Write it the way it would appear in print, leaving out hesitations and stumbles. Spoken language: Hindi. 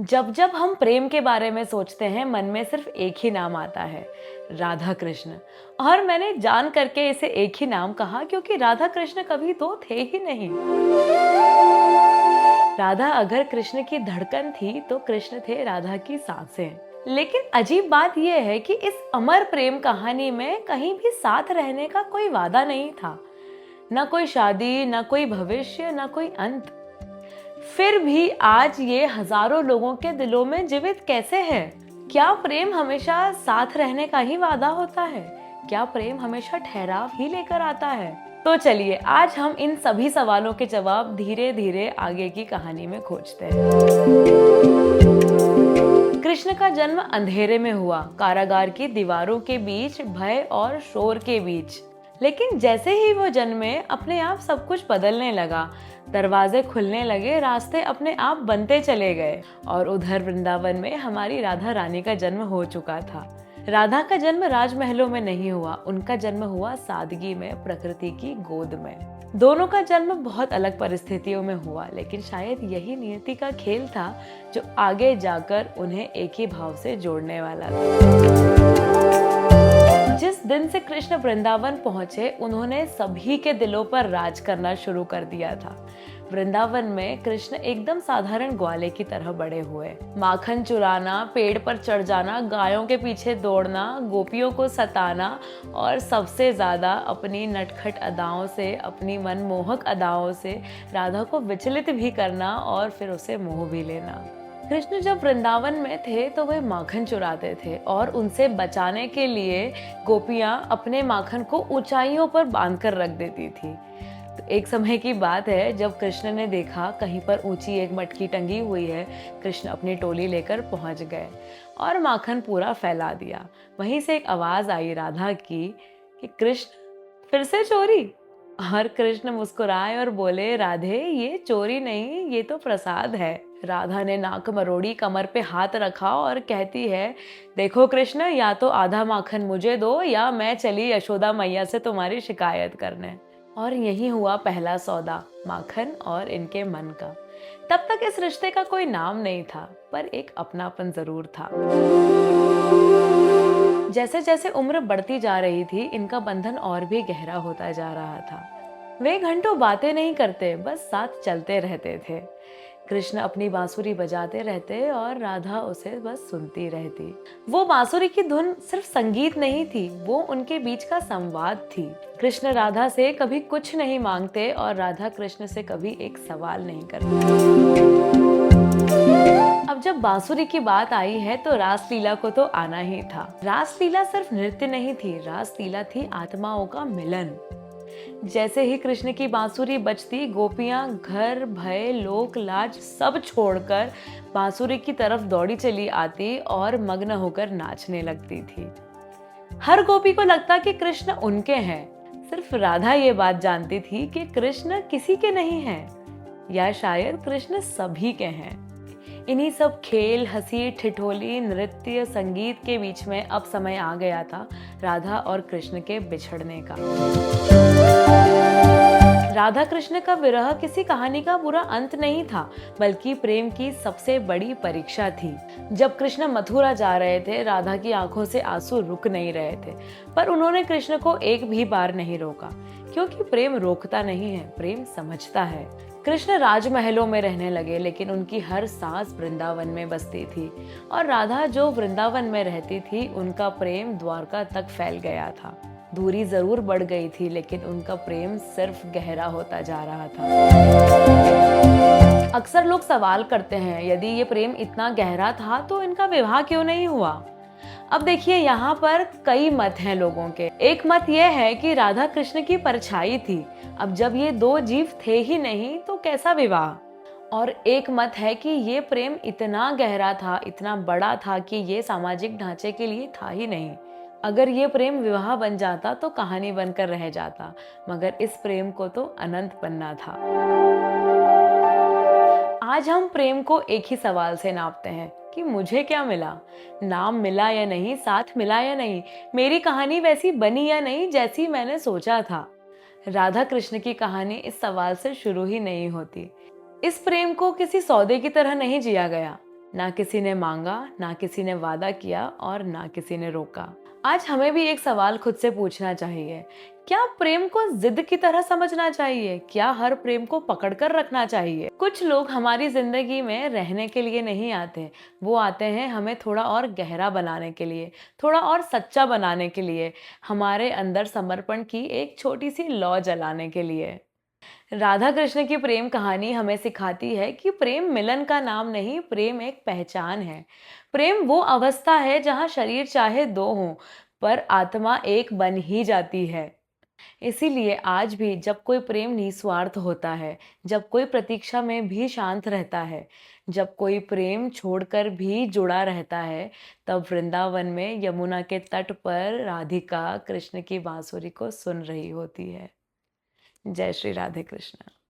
जब जब हम प्रेम के बारे में सोचते हैं मन में सिर्फ एक ही नाम आता है, राधा कृष्ण। और मैंने जान करके इसे एक ही नाम कहा क्योंकि राधा कृष्ण कभी दो थे ही नहीं। राधा अगर कृष्ण की धड़कन थी तो कृष्ण थे राधा की सांसें। लेकिन अजीब बात यह है कि इस अमर प्रेम कहानी में कहीं भी साथ रहने का कोई वादा नहीं था। न कोई शादी, न कोई भविष्य, न कोई अंत। फिर भी आज ये हजारों लोगों के दिलों में जीवित कैसे है? क्या प्रेम हमेशा साथ रहने का ही वादा होता है? क्या प्रेम हमेशा ठहराव ही लेकर आता है? तो चलिए आज हम इन सभी सवालों के जवाब धीरे धीरे आगे की कहानी में खोजते हैं। कृष्ण का जन्म अंधेरे में हुआ, कारागार की दीवारों के बीच, भय और शोर के बीच। लेकिन जैसे ही वो जन्मे अपने आप सब कुछ बदलने लगा। दरवाजे खुलने लगे, रास्ते अपने आप बनते चले गए। और उधर वृंदावन में हमारी राधा रानी का जन्म हो चुका था। राधा का जन्म राजमहलों में नहीं हुआ, उनका जन्म हुआ सादगी में, प्रकृति की गोद में। दोनों का जन्म बहुत अलग परिस्थितियों में हुआ, लेकिन शायद यही नियति का खेल था जो आगे जाकर उन्हें एक ही भाव से जोड़ने वाला था। जिस दिन से कृष्ण वृंदावन पहुंचे, उन्होंने सभी के दिलों पर राज करना शुरू कर दिया था। वृंदावन में कृष्ण एकदम साधारण ग्वाले की तरह बड़े हुए। माखन चुराना, पेड़ पर चढ़ जाना, गायों के पीछे दौड़ना, गोपियों को सताना और सबसे ज्यादा अपनी नटखट अदाओं से, अपनी मनमोहक अदाओं से राधा को विचलित भी करना और फिर उसे मोह भी लेना। कृष्ण जब वृंदावन में थे तो वे माखन चुराते थे और उनसे बचाने के लिए गोपियां अपने माखन को ऊंचाइयों पर बांधकर रख देती थी। तो एक समय की बात है, जब कृष्ण ने देखा कहीं पर ऊंची एक मटकी टंगी हुई है, कृष्ण अपनी टोली लेकर पहुंच गए और माखन पूरा फैला दिया। वहीं से एक आवाज आई राधा की कि कृष्ण फिर से चोरी। और कृष्ण मुस्कुराए और बोले, राधे ये चोरी नहीं, ये तो प्रसाद है। राधा ने नाक मरोड़ी, कमर पे हाथ रखा और कहती है, देखो कृष्ण, या तो आधा माखन मुझे दो या मैं चली यशोदा मैया से तुम्हारी शिकायत करने। और यही हुआ पहला सौदा, माखन और इनके मन का। तब तक इस रिश्ते का कोई नाम नहीं था, पर एक अपनापन जरूर था। जैसे जैसे उम्र बढ़ती जा रही थी, इनका बंधन और भी गहरा होता जा रहा था। वे घंटों बातें नहीं करते, बस साथ चलते रहते थे। कृष्ण अपनी बांसुरी बजाते रहते और राधा उसे बस सुनती रहती। वो बांसुरी की धुन सिर्फ संगीत नहीं थी, वो उनके बीच का संवाद थी। कृष्ण राधा से कभी कुछ नहीं मांगते और राधा कृष्ण से कभी एक सवाल नहीं करती। अब जब बांसुरी की बात आई है तो रासलीला को तो आना ही था। रासलीला सिर्फ नृत्य नहीं थी, रासलीला थी आत्माओं का मिलन। जैसे ही कृष्ण की बांसुरी बजती, गोपियां घर, भय, लोक लाज सब छोड़कर बांसुरी की तरफ दौड़ी चली आती और मग्न होकर नाचने लगती थी। हर गोपी को लगता कि कृष्ण उनके हैं। सिर्फ राधा ये बात जानती थी कि कृष्ण किसी के नहीं हैं, या शायद कृष्ण सभी के हैं। इन्हीं सब खेल, हंसी, ठिठोली, नृत्य, संगीत के बीच में अब समय आ गया था राधा और कृष्ण के बिछड़ने का। राधा कृष्ण का विरह किसी कहानी का बुरा अंत नहीं था, बल्कि प्रेम की सबसे बड़ी परीक्षा थी। जब कृष्ण मथुरा जा रहे थे, राधा की आंखों से आंसू रुक नहीं रहे थे, पर उन्होंने कृष्ण को एक भी बार नहीं रोका, क्योंकि प्रेम रोकता नहीं है, प्रेम समझता है। कृष्ण राजमहलों में रहने लगे, लेकिन उनकी हर सांस वृंदावन में बसती थी। और राधा जो वृंदावन में रहती थी, उनका प्रेम द्वारका तक फैल गया था। दूरी जरूर बढ़ गई थी, लेकिन उनका प्रेम सिर्फ गहरा होता जा रहा था। अक्सर लोग सवाल करते हैं, यदि ये प्रेम इतना गहरा था तो इनका विवाह क्यों नहीं हुआ? अब देखिए, यहाँ पर कई मत हैं लोगों के। एक मत यह है कि राधा कृष्ण की परछाई थी। अब जब ये दो जीव थे ही नहीं तो कैसा विवाह? और एक मत है कि ये प्रेम इतना गहरा था, इतना बड़ा था कि ये सामाजिक ढांचे के लिए था ही नहीं। अगर ये प्रेम विवाह बन जाता तो कहानी बनकर रह जाता, मगर इस प्रेम को तो अनंत बनना था। आज हम प्रेम को एक ही सवाल से नापते हैं कि मुझे क्या मिला? नाम मिला या नहीं, साथ मिला या नहीं, मेरी कहानी वैसी बनी या नहीं जैसी मैंने सोचा था। राधा कृष्ण की कहानी इस सवाल से शुरू ही नहीं होती। इस प्रेम को किसी सौदे की तरह नहीं जिया गया। ना किसी ने मांगा, ना किसी ने वादा किया और ना किसी ने रोका। आज हमें भी एक सवाल खुद से पूछना चाहिए, क्या प्रेम को जिद की तरह समझना चाहिए? क्या हर प्रेम को पकड़ कर रखना चाहिए? कुछ लोग हमारी जिंदगी में रहने के लिए नहीं आते, वो आते हैं हमें थोड़ा और गहरा बनाने के लिए, थोड़ा और सच्चा बनाने के लिए, हमारे अंदर समर्पण की एक छोटी सी लौ जलाने के लिए। राधा कृष्ण की प्रेम कहानी हमें सिखाती है कि प्रेम मिलन का नाम नहीं, प्रेम एक पहचान है। प्रेम वो अवस्था है जहाँ शरीर चाहे दो हों, पर आत्मा एक बन ही जाती है। इसीलिए आज भी जब कोई प्रेम निस्वार्थ होता है, जब कोई प्रतीक्षा में भी शांत रहता है, जब कोई प्रेम छोड़कर भी जुड़ा रहता है, तब वृंदावन में यमुना के तट पर राधिका कृष्ण की बांसुरी को सुन रही होती है। जय श्री राधे कृष्ण।